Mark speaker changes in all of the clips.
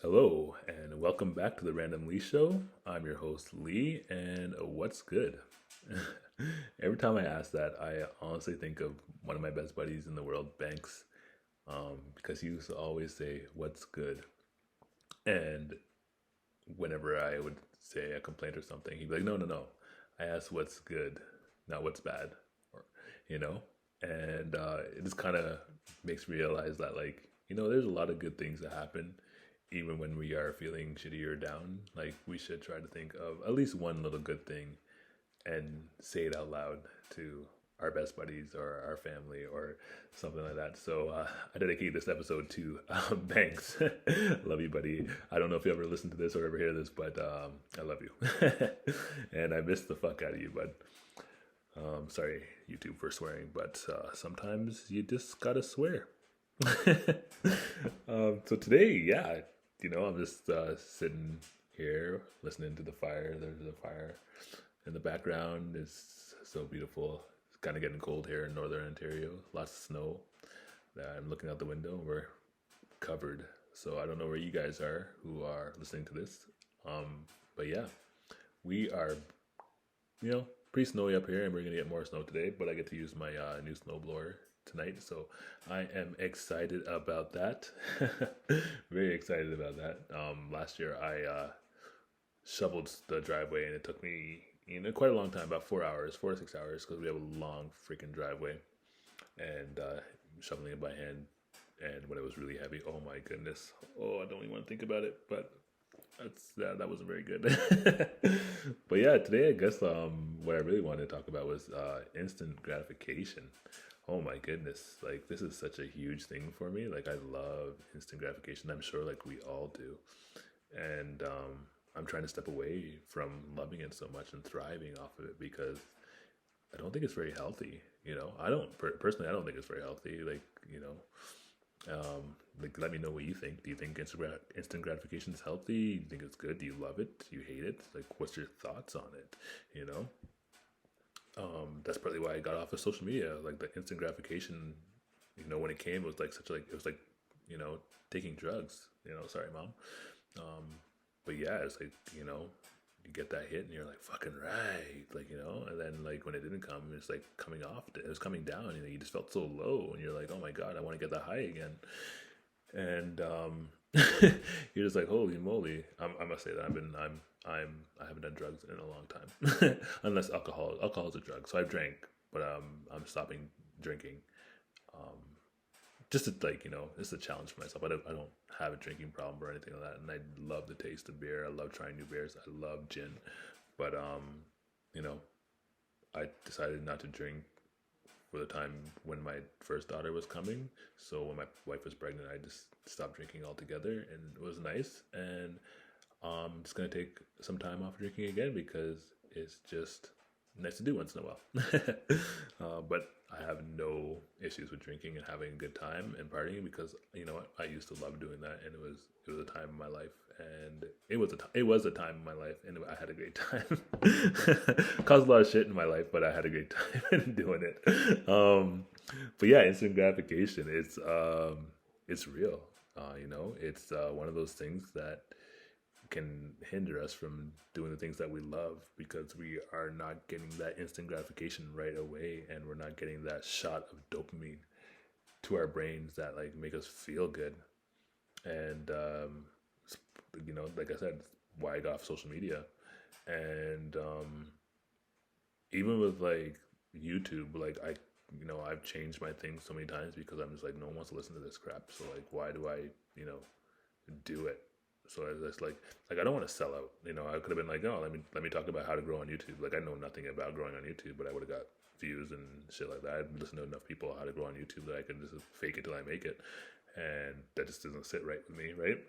Speaker 1: Hello, and welcome back to the Random Lee Show. I'm your host, Lee, and what's good? Every time I ask that, I honestly think of one of my best buddies in the world, Banks, because he used to always say, "What's good?" And whenever I would say a complaint or something, he'd be like, "No, no, no. I asked what's good, not what's bad," or you know. And it just kind of makes me realize that, like, there's a lot of good things that happen, even when we are feeling shitty or down. Like, we should try to think of at least one little good thing and say it out loud to our best buddies or our family or something like that. So I dedicate this episode to Banks. Love you, buddy. I don't know if you ever listen to this or ever hear this, but I love you. And I miss the fuck out of you, bud. Sorry, YouTube, for swearing, but sometimes you just gotta swear. So today, yeah, I'm just sitting here listening to the fire. There's a fire in the background. It's so beautiful. It's kind of getting cold here in northern Ontario. Lots of snow. I'm looking out the window. We're covered. So I don't know where you guys are who are listening to this. But yeah, we are, pretty snowy up here, and we're gonna get more snow today. But I get to use my new snowblower tonight, so I am excited about that. Very excited about that. Last year I shoveled the driveway, and it took me quite a long time, about 4 hours, 4 to 6 hours, because we have a long freaking driveway, and shoveling it by hand. And when it was really heavy, oh my goodness, oh, I don't even want to think about it, but that wasn't very good. But yeah, today I guess what I really wanted to talk about was instant gratification. Oh my goodness, like, this is such a huge thing for me. Like, I love instant gratification. I'm sure, like, we all do. And I'm trying to step away from loving it so much and thriving off of it, because I don't think it's very healthy. I don't personally. I don't think it's very healthy. Like, let me know what you think. Do you think instant gratification is healthy? Do you think it's good? Do you love it? Do you hate it? Like, what's your thoughts on it? You know, that's partly why I got off of social media. Like, the instant gratification, when it came, it was like it was like, you know, taking drugs. Sorry, mom. Um, but yeah, it's like, you get that hit and you're like, fucking right, like, and then, like, when it didn't come, it's like coming off. It was coming down. You just felt so low, and you're like, oh my god, I want to get that high again. And you're just like, holy moly. I must say that I haven't done drugs in a long time, unless alcohol. Alcohol is a drug, so I've drank, but I'm stopping drinking. Um, just to, like, it's a challenge for myself. I don't have a drinking problem or anything like that, and I love the taste of beer. I love trying new beers. I love gin, but you know, I decided not to drink for the time when my first daughter was coming. So when my wife was pregnant, I just stopped drinking altogether, and it was nice. And I'm just gonna take some time off drinking again, because it's just nice to do once in a while. But I have no issues with drinking and having a good time and partying, because you know what, I used to love doing that, and it was a time in my life, and it was a time in my life, and I had a great time. Caused a lot of shit in my life, but I had a great time doing it. But yeah, instant gratification. It's real. It's one of those things that can hinder us from doing the things that we love, because we are not getting that instant gratification right away, and we're not getting that shot of dopamine to our brains that, like, make us feel good. And like I said, why I got off social media. And even with, like, YouTube, like, I've changed my thing so many times, because I'm just like, no one wants to listen to this crap, so, like, why do I do it? So it's like I don't want to sell out. I could have been like, oh, let me talk about how to grow on YouTube. Like, I know nothing about growing on YouTube, but I would have got views and shit like that. I'd listened to enough people how to grow on YouTube that I could just fake it till I make it, and that just doesn't sit right with me, right?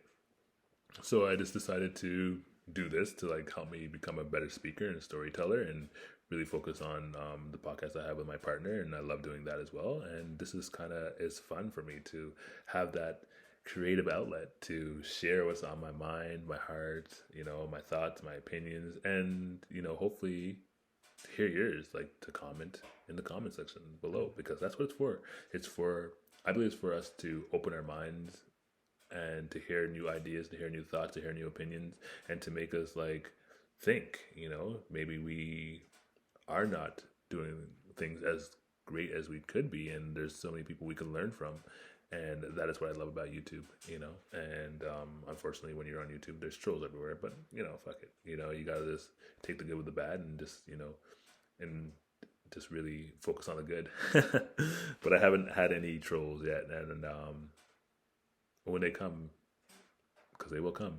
Speaker 1: So I just decided to do this to, like, help me become a better speaker and storyteller, and really focus on the podcast I have with my partner, and I love doing that as well. And this is it's fun for me to have that creative outlet to share what's on my mind, my heart, my thoughts, my opinions, and hopefully hear yours, like, to comment in the comment section below, because that's what it's for. I believe it's for us to open our minds and to hear new ideas, to hear new thoughts, to hear new opinions, and to make us like think. Maybe we are not doing things as great as we could be, and there's so many people we can learn from. And that is what I love about YouTube, And unfortunately, when you're on YouTube, there's trolls everywhere. But fuck it. You gotta just take the good with the bad, and just and just really focus on the good. But I haven't had any trolls yet, and when they come, because they will come,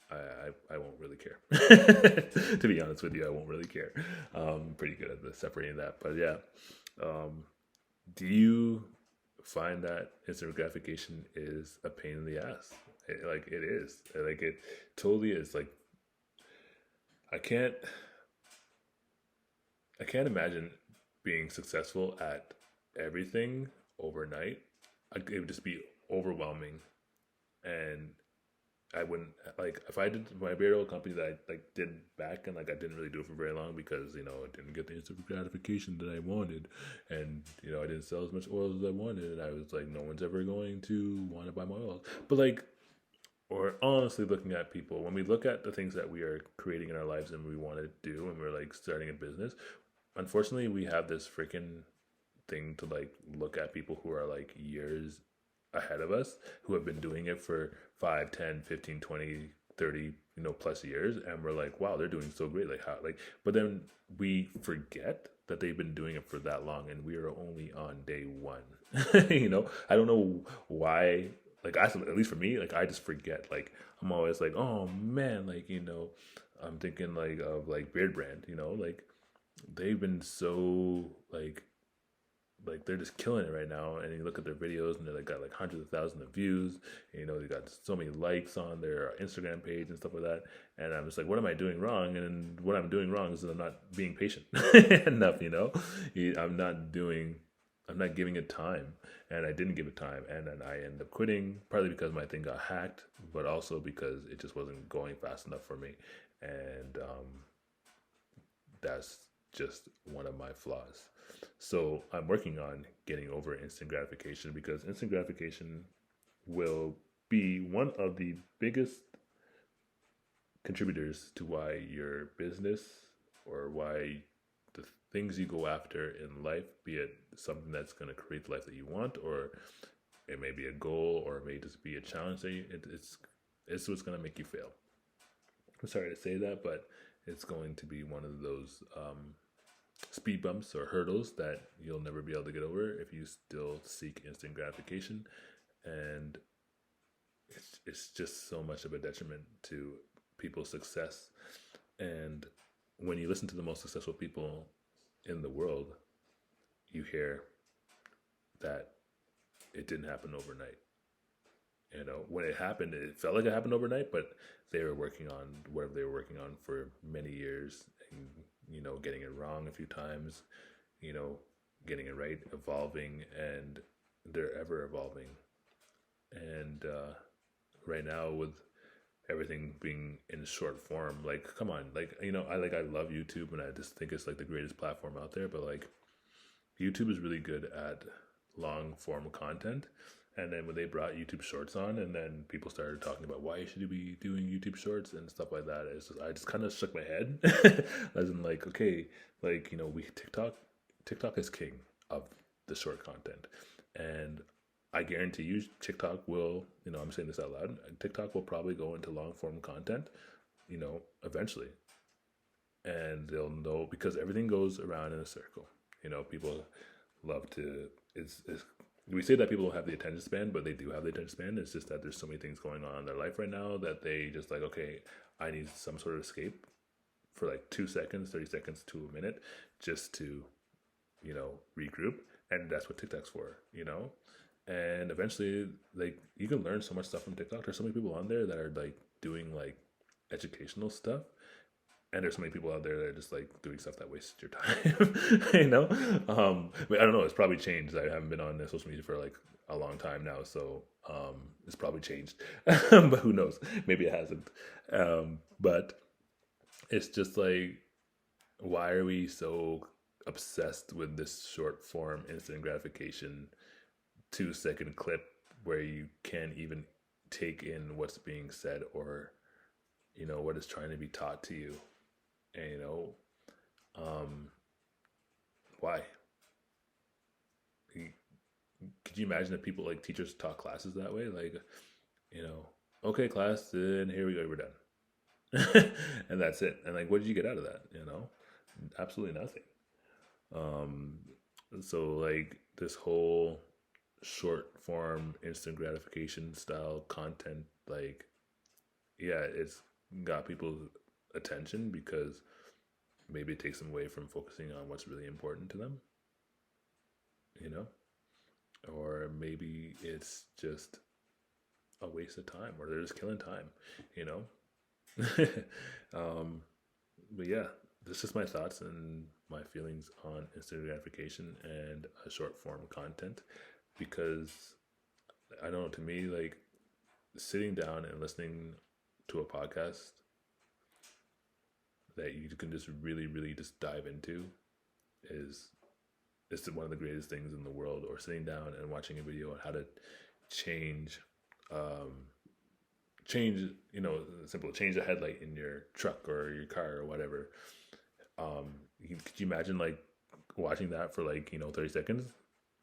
Speaker 1: I won't really care. To be honest with you, I won't really care. I'm pretty good at separating that. But yeah, do you find that instant gratification is a pain in the ass? It is. It totally is. I can't imagine being successful at everything overnight. It would just be overwhelming, and I wouldn't if I did my very old company that I did back, and I didn't really do it for very long because I didn't get the instant gratification that I wanted, and I didn't sell as much oil as I wanted, and I was like, no one's ever going to want to buy my oil. But or honestly, looking at people, when we look at the things that we are creating in our lives and we want to do, and we're starting a business, unfortunately, we have this freaking thing to look at people who are years ahead of us, who have been doing it for 5, 10, 15, 20, 30 plus years, and we're like, wow, they're doing so great. How but then we forget that they've been doing it for that long, and we are only on day one. I don't know why. At least for me, I just forget. I'm always like, oh man, I'm thinking of Beard Brand. They've been so they're just killing it right now, and you look at their videos and they're got hundreds of thousands of views. They got so many likes on their Instagram page and stuff like that, and I'm just like, what am I doing wrong? And what I'm doing wrong is that I'm not being patient enough. I'm not giving it time, and I didn't give it time, and then I ended up quitting, partly because my thing got hacked, but also because it just wasn't going fast enough for me, and that's just one of my flaws. So I'm working on getting over instant gratification, because instant gratification will be one of the biggest contributors to why your business, or why the things you go after in life, be it something that's going to create the life that you want, or it may be a goal, or it may just be a challenge that it's what's going to make you fail. I'm sorry to say that, but it's going to be one of those speed bumps or hurdles that you'll never be able to get over if you still seek instant gratification. And it's just so much of a detriment to people's success. And when you listen to the most successful people in the world, you hear that it didn't happen overnight. When it happened, it felt like it happened overnight, but they were working on whatever they were working on for many years, and getting it wrong a few times, getting it right, evolving, and they're ever evolving. And right now, with everything being in short form, come on, I love YouTube, and I just think it's the greatest platform out there, but YouTube is really good at long form content. And then when they brought YouTube Shorts on, and then people started talking about why should you be doing YouTube Shorts and stuff like that, I just kind of shook my head, as in okay, TikTok is king of the short content, and I guarantee you, TikTok will, I'm saying this out loud, TikTok will probably go into long form content, eventually, and they'll know, because everything goes around in a circle. People love to. We say that people don't have the attention span, but they do have the attention span. It's just that there's so many things going on in their life right now that they just okay, I need some sort of escape for 2 seconds, 30 seconds to a minute, just to, regroup. And that's what TikTok's for, And eventually, you can learn so much stuff from TikTok. There's so many people on there that are doing educational stuff. And there's so many people out there that are just doing stuff that wastes your time, I don't know. It's probably changed. I haven't been on social media for a long time now, so it's probably changed. But who knows? Maybe it hasn't. But it's just why are we so obsessed with this short form instant gratification 2-second clip where you can't even take in what's being said, or what is trying to be taught to you. And why? Could you imagine if people, like, teachers taught classes that way? Like, okay, class, and here we go, we're done. And that's it. And, like, what did you get out of that? Absolutely nothing. So, like, this whole short form instant gratification style content, like, yeah, it's got people's attention because maybe it takes them away from focusing on what's really important to them, or maybe it's just a waste of time, or they're just killing time, but yeah, this is my thoughts and my feelings on instant gratification and short form content, because I don't know, to me, like, sitting down and listening to a podcast that you can just really, really just dive into is one of the greatest things in the world. Or sitting down and watching a video on how to change change the headlight in your truck or your car or whatever. Could you imagine, like, watching that for, like, 30 seconds?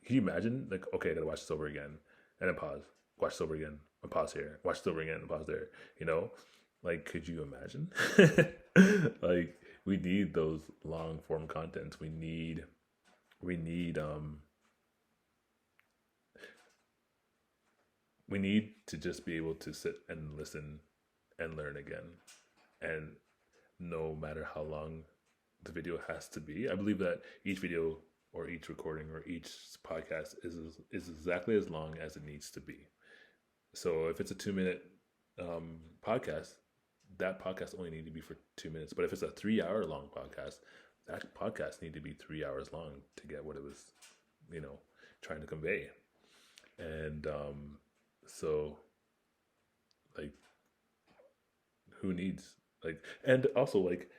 Speaker 1: Can you imagine, like, okay, I gotta watch this over again, and then pause, watch this over again, and pause here, watch this over again, and pause there, Like, could you imagine? Like, we need those long form contents. We need to just be able to sit and listen and learn again. And no matter how long the video has to be, I believe that each video or each recording or each podcast is exactly as long as it needs to be. So if it's a 2-minute podcast, that podcast only need to be for 2 minutes. But if it's a 3-hour long podcast, that podcast need to be 3 hours long to get what it was, trying to convey. And so, like, who needs, like, and also, like,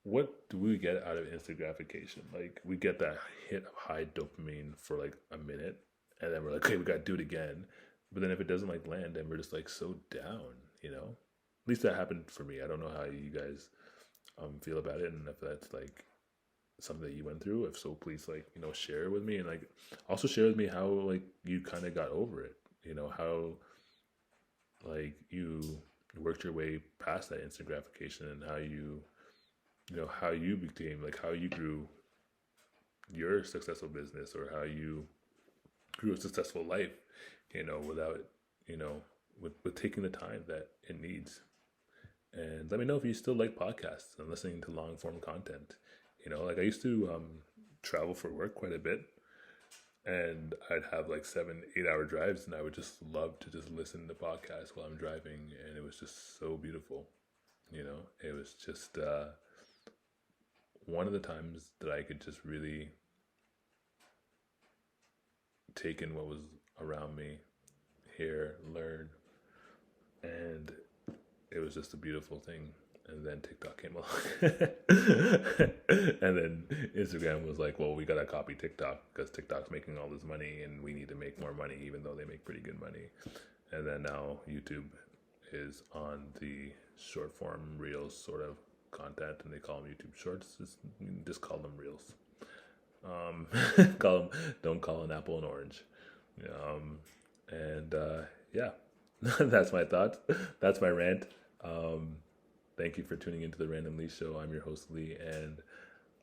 Speaker 1: what do we get out of instant gratification? Like, we get that hit of high dopamine for like a minute, and then we're like, okay, we got to do it again. But then if it doesn't, like, land, then we're just, like, so down, At least that happened for me. I don't know how you guys feel about it, and if that's, like, something that you went through. If so, please, like, share it with me, and, like, also share with me how, like, you kind of got over it. How, like, you worked your way past that instant gratification, and how you how you became, like, how you grew your successful business, or how you grew a successful life, without, with taking the time that it needs. And let me know if you still like podcasts and listening to long form content. Like, I used to travel for work quite a bit, and I'd have, like, 7-8 hour drives, and I would just love to just listen to podcasts while I'm driving, and it was just so beautiful. It was just one of the times that I could just really take in what was around me, hear, learn, and it was just a beautiful thing. And then TikTok came along. And then Instagram was like, well, we got to copy TikTok because TikTok's making all this money and we need to make more money, even though they make pretty good money. And then now YouTube is on the short form reels sort of content, and they call them YouTube Shorts. Just call them Reels. Don't call an apple an orange. Yeah, that's my thoughts. That's my rant. Thank you for tuning into the Random Lee Show. I'm your host, Lee, and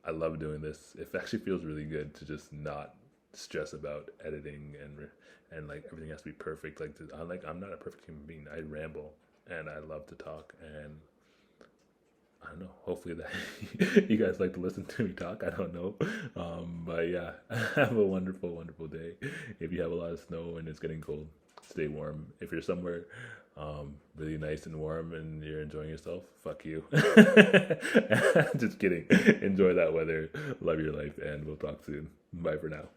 Speaker 1: I love doing this. It actually feels really good to just not stress about editing and like everything has to be perfect. I'm not a perfect human being. I ramble and I love to talk, and I don't know. Hopefully that you guys like to listen to me talk. I don't know. But yeah, have a wonderful, wonderful day. If you have a lot of snow and it's getting cold, stay warm. If you're somewhere really nice and warm and you're enjoying yourself, fuck you. Just kidding. Enjoy that weather. Love your life, and we'll talk soon. Bye for now.